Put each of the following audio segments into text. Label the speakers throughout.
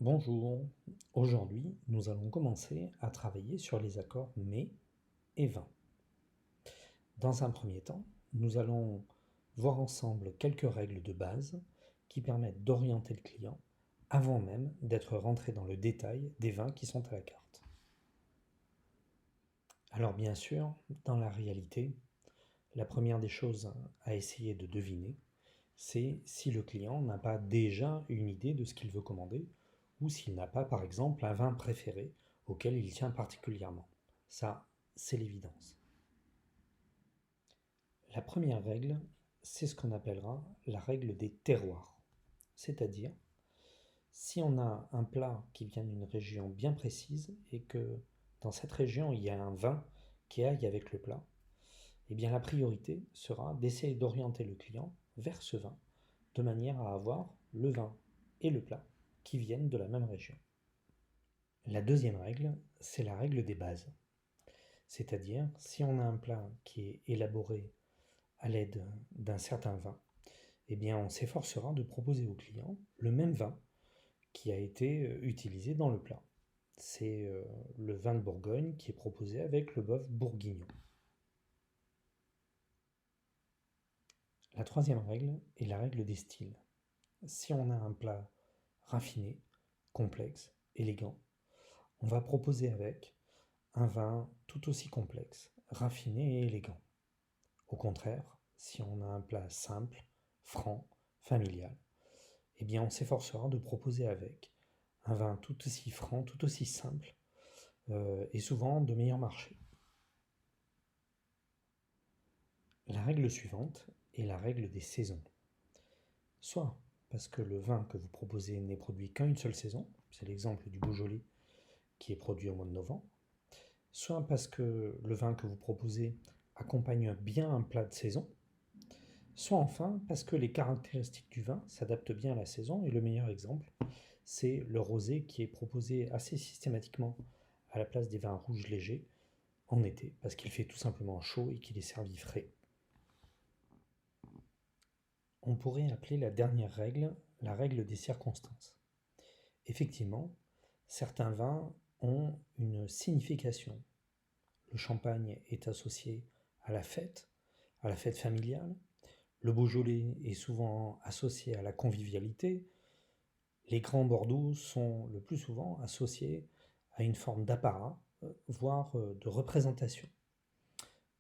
Speaker 1: Bonjour, aujourd'hui nous allons commencer à travailler sur les accords mais et vin. Dans un premier temps, nous allons voir ensemble quelques règles de base qui permettent d'orienter le client avant même d'être rentré dans le détail des vins qui sont à la carte. Alors bien sûr, dans la réalité, la première des choses à essayer de deviner, c'est si le client n'a pas déjà une idée de ce qu'il veut commander ou s'il n'a pas, par exemple, un vin préféré auquel il tient particulièrement. Ça, c'est l'évidence. La première règle, c'est ce qu'on appellera la règle des terroirs. C'est-à-dire, si on a un plat qui vient d'une région bien précise et que dans cette région, il y a un vin qui aille avec le plat, eh bien la priorité sera d'essayer d'orienter le client vers ce vin de manière à avoir le vin et le plat qui viennent de la même région. La deuxième règle, c'est la règle des bases. C'est-à-dire, si on a un plat qui est élaboré à l'aide d'un certain vin, eh bien on s'efforcera de proposer au client le même vin qui a été utilisé dans le plat. C'est le vin de Bourgogne qui est proposé avec le bœuf bourguignon. La troisième règle est la règle des styles. Si on a un plat raffiné, complexe, élégant, on va proposer avec un vin tout aussi complexe, raffiné et élégant. Au contraire, si on a un plat simple, franc, familial, eh bien on s'efforcera de proposer avec un vin tout aussi franc, tout aussi simple, et souvent de meilleur marché. La règle suivante est la règle des saisons. Soit parce que le vin que vous proposez n'est produit qu'en une seule saison, c'est l'exemple du Beaujolais qui est produit au mois de novembre, soit parce que le vin que vous proposez accompagne bien un plat de saison, soit enfin parce que les caractéristiques du vin s'adaptent bien à la saison, et le meilleur exemple, c'est le rosé qui est proposé assez systématiquement à la place des vins rouges légers en été, parce qu'il fait tout simplement chaud et qu'il est servi frais. On pourrait appeler la dernière règle la règle des circonstances. Effectivement, certains vins ont une signification. Le champagne est associé à la fête familiale. Le Beaujolais est souvent associé à la convivialité. Les grands Bordeaux sont le plus souvent associés à une forme d'apparat, voire de représentation.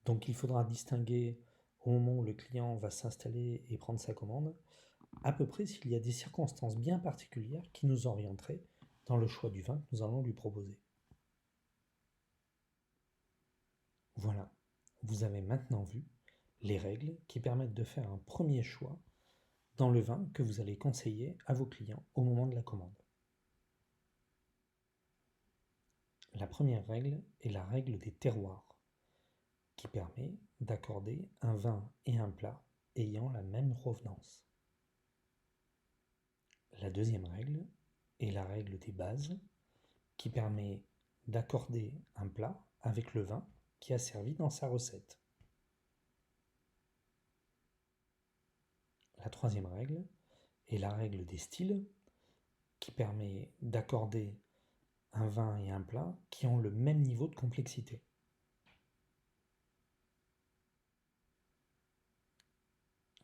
Speaker 1: Donc il faudra distinguer au moment où le client va s'installer et prendre sa commande, à peu près s'il y a des circonstances bien particulières qui nous orienteraient dans le choix du vin que nous allons lui proposer. Voilà, vous avez maintenant vu les règles qui permettent de faire un premier choix dans le vin que vous allez conseiller à vos clients au moment de la commande. La première règle est la règle des terroirs, qui permet d'accorder un vin et un plat ayant la même provenance. La deuxième règle est la règle des bases, qui permet d'accorder un plat avec le vin qui a servi dans sa recette. La troisième règle est la règle des styles, qui permet d'accorder un vin et un plat qui ont le même niveau de complexité.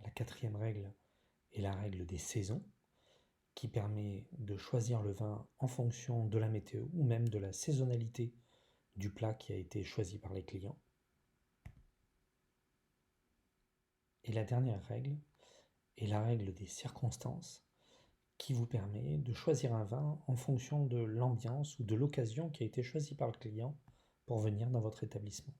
Speaker 1: La quatrième règle est la règle des saisons, qui permet de choisir le vin en fonction de la météo ou même de la saisonnalité du plat qui a été choisi par les clients. Et la dernière règle est la règle des circonstances, qui vous permet de choisir un vin en fonction de l'ambiance ou de l'occasion qui a été choisie par le client pour venir dans votre établissement.